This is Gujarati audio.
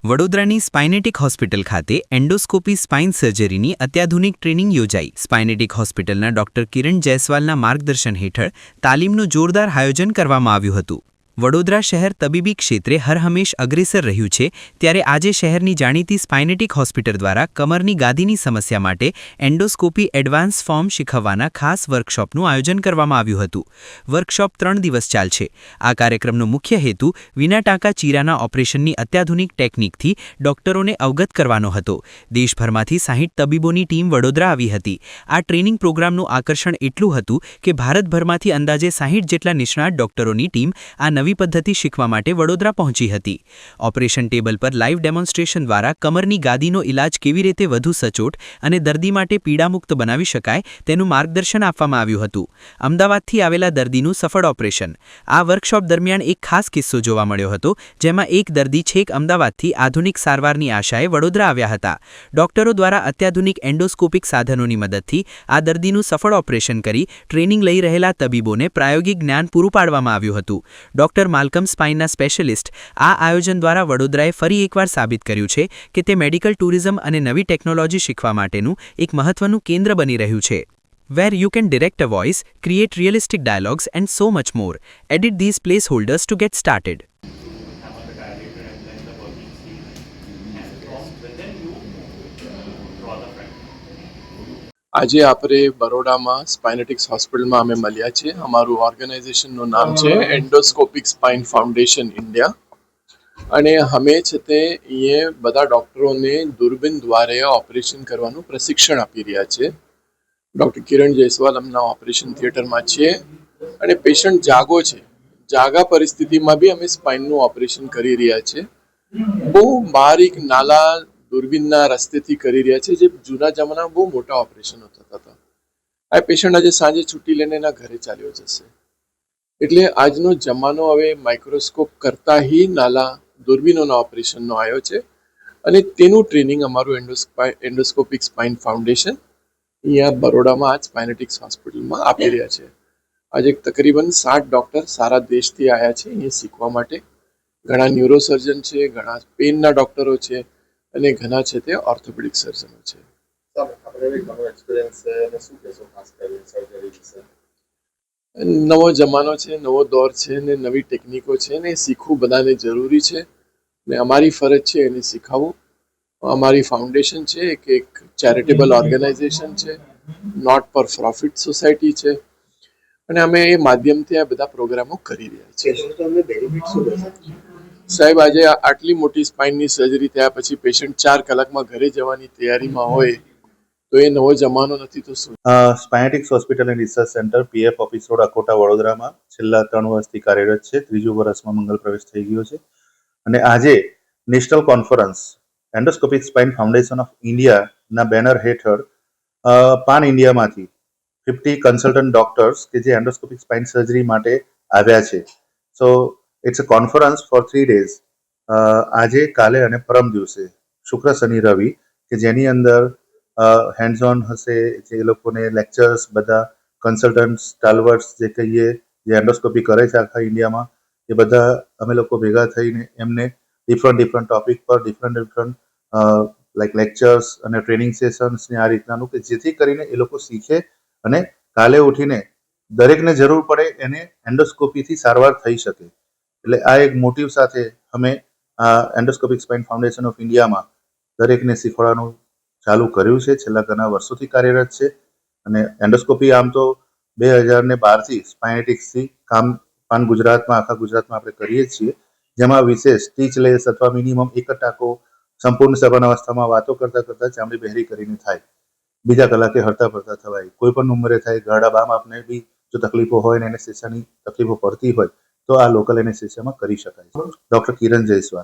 વડોદરાની સ્પાઇનેટિક હોસ્પિટલ ખાતે એન્ડોસ્કોપી સ્પાઇન સર્જરીની અત્યાધુનિક ટ્રેનિંગ યોજાઈ. સ્પાઇનેટિક હોસ્પિટલના ડોક્ટર કિરણ જયસ્વાલના માર્ગદર્શન હેઠળ તાલીમનું જોરદાર આયોજન કરવામાં આવ્યું હતું. વડોદરા શહેર તબીબી ક્ષેત્રે હરહંમેશ અગ્રેસર રહ્યું છે, ત્યારે આજે શહેરની જાણીતી સ્પાઇનેટિક હોસ્પિટલ દ્વારા કમરની ગાદીની સમસ્યા માટે એન્ડોસ્કોપી એડવાન્સ ફોર્મ શીખવવાના ખાસ વર્કશોપનું આયોજન કરવામાં આવ્યું હતું. વર્કશોપ 3 દિવસ ચાલશે. આ કાર્યક્રમનો મુખ્ય હેતુ વિના ટાંકા ચીરાના ઓપરેશનની અત્યાધુનિક ટેકનિકથી ડોક્ટરોને અવગત કરવાનો હતો. દેશભરમાંથી 60 તબીબોની ટીમ વડોદરા આવી હતી. આ ટ્રેનિંગ પ્રોગ્રામનું આકર્ષણ એટલું હતું કે ભારતભરમાંથી અંદાજે 60 જેટલા નિષ્ણાત ડોક્ટરોની ટીમ આ નવી પદ્ધતિ શીખવા માટે વડોદરા પહોંચી હતી. ઓપરેશન ટેબલ પર લાઇવ ડેમોન્સ્ટ્રેશન દ્વારા કમરની ગાદીનો ઇલાજ કેવી રીતે વધુ સચોટ અને દર્દી માટે પીડામુક્ત બનાવી શકાય તેનું માર્ગદર્શન આપવામાં આવ્યું હતું. અમદાવાદથી આવેલા દર્દીનું સફળ ઓપરેશન. આ વર્કશોપ દરમિયાન એક ખાસ કિસ્સો જોવા મળ્યો હતો, જેમાં એક દર્દી છેક અમદાવાદથી આધુનિક સારવારની આશાએ વડોદરા આવ્યા હતા. ડોક્ટરો દ્વારા અત્યાધુનિક એન્ડોસ્કોપિક સાધનોની મદદથી આ દર્દીનું સફળ ઓપરેશન કરી ટ્રેનિંગ લઈ રહેલા તબીબોને પ્રાયોગિક જ્ઞાન પૂરું પાડવામાં આવ્યું હતું. ડોક્ટર માલ્કમ સ્પાઇનના સ્પેશિયલિસ્ટ આ આયોજન દ્વારા વડોદરાએ ફરી એકવાર સાબિત કર્યું છે કે તે મેડિકલ ટુરિઝમ અને નવી ટેકનોલોજી શીખવા માટેનું એક મહત્વનું કેન્દ્ર બની રહ્યું છે. Where you can direct a voice, create realistic dialogues and so much more. Edit these placeholders to get started. આજે આપણે બરોડામાં સ્પાઇનેટિક્સ હોસ્પિટલમાં અમે મળ્યા છીએ. અમારું ઓર્ગેનાઇઝેશનનું નામ છે એન્ડોસ્કોપિક સ્પાઇન ફાઉન્ડેશન ઇન્ડિયા, અને અમે છે તે અહીંયા બધા ડૉક્ટરોને દૂરબીન દ્વારા ઓપરેશન કરવાનું પ્રશિક્ષણ આપી રહ્યા છે. ડૉક્ટર કિરણ જયસ્વાલ અમના ઓપરેશન થિયેટરમાં છે, અને પેશન્ટ જાગો છે. જાગા પરિસ્થિતિમાં બી અમે સ્પાઇનનું ઓપરેશન કરી રહ્યા છીએ. બહુ બારીક નાલા દૂરબીનના રસ્તેથી કરી રહ્યા છે, જે જૂના જમાનામાં બહુ મોટા ઓપરેશનો થતા હતા. આ પેશન્ટ આજે સાંજે છૂટી લઈને એના ઘરે ચાલ્યો જશે. એટલે આજનો જમાનો હવે માઇક્રોસ્કોપ કરતાં ही નાલા દૂરબીનોના ઓપરેશનનો આવ્યો છે, અને તેનું ટ્રેનિંગ અમારું એન્ડોસ્કોપિક સ્પાઇન ફાઉન્ડેશન અહીંયા બરોડામાં આજ સ્પાઇનેટિક્સ હોસ્પિટલમાં આપી રહ્યા છે. આજે તકરીબન 60 ડૉક્ટર સારા દેશથી આવ્યા છે અહીંયા શીખવા માટે. ઘણા ન્યુરોસર્જન છે, ઘણા પેનના ડૉક્ટરો છે, અને ઘણા છે તે ઓર્થોપેડિક સર્જનો છે. નવો જમાનો છે, નવો દોર છે, ને નવી ટેકનિકો છે, ને શીખવું બધાને જરૂરી છે, ને અમારી ફરજ છે એને શીખવવું. અમારી ફાઉન્ડેશન છે કે એક ચેરિટેબલ ઓર્ગેનાઇઝેશન છે, નોટ ફોર પ્રોફિટ સોસાયટી છે, અને અમે એ માધ્યમથી આ બધા પ્રોગ્રામો કરી રહ્યા છીએ. સાહેબ, આજે આટલી મોટી સ્પાઇનની સર્જરી થયા પછી પેશન્ટ 4 કલાકમાં ઘરે જવાની તૈયારીમાં હોય તો એ નવો જમાનો નથી તો શું? સ્પાઇનેટિક્સ hospital and research centre PF office road Akota વડોદરામાં છેલ્લા 3 વર્ષથી કાર્યરત છે. 3જું વર્ષમાં મંગલ પ્રવેશ થઈ ગયો છે, અને આજે national conference endoscopic spine foundation of ઇન્ડિયાના બેનર હેઠળ પાન ઇન્ડિયામાંથી 50 કન્સલ્ટન્ટ ડોક્ટર્સ કે જે એન્ડોસ્કોપિક સ્પાઇન સર્જરી માટે આવ્યા છે. So it's a conference for 3 days. આજે, કાલે અને પરમ દિવસે શુક્ર, શનિ, રવિ, કે જેની અંદર હેન્ડ્સ ઓન હશે, જે લોકોને લેક્ચર્સ, બધા કન્સલ્ટન્ટ્સ, સ્ટાલવર્ટ્સ જે કહીએ, જે એન્ડોસ્કોપી કરે છે આખા ઇન્ડિયામાં, એ બધા અમે લોકો ભેગા થઈને એમને ડિફરન્ટ ટોપિક પર ડિફરન્ટ લાઈક લેક્ચર્સ અને ટ્રેનિંગ સેશન્સ ને આ રીતનાનું, કે જેથી કરીને એ લોકો શીખે અને કાલે ઉઠીને દરેકને જરૂર પડે એને એન્ડોસ્કોપીથી સારવાર થઈ શકે. એટલે આ એક મોટિવ સાથે અમે આ એન્ડોસ્કોપિક સ્પાઇન ફાઉન્ડેશન ઓફ ઇન્ડિયામાં દરેકને શીખવાડવાનું ચાલુ કર્યું છે. છેલ્લા ઘણા વર્ષોથી કાર્યરત છે, અને એન્ડોસ્કોપી આમ તો 2012થી સ્પાઇનેટિક્સથી કામ પાન ગુજરાતમાં, આખા ગુજરાતમાં આપણે કરીએ છીએ, જેમાં વિશેષ સ્ટીચલેસ અથવા મિનિમમ એક જ ટાંકો સંપૂર્ણ સભાન અવસ્થામાં વાતો કરતાં ચામડી બહેરી કરીને થાય, બીજા કલાકે હરતા ફરતા થવાય, કોઈ પણ ઉંમરે થાય, ગાડા બામ આપને બી જો તકલીફો હોય ને એનેસ્થેસિયાની તકલીફો પડતી હોય તો આ લોકલ એનેસ્થેસિયામાં કરી શકાય છે. ડૉક્ટર કિરણ જયસ્વાલ.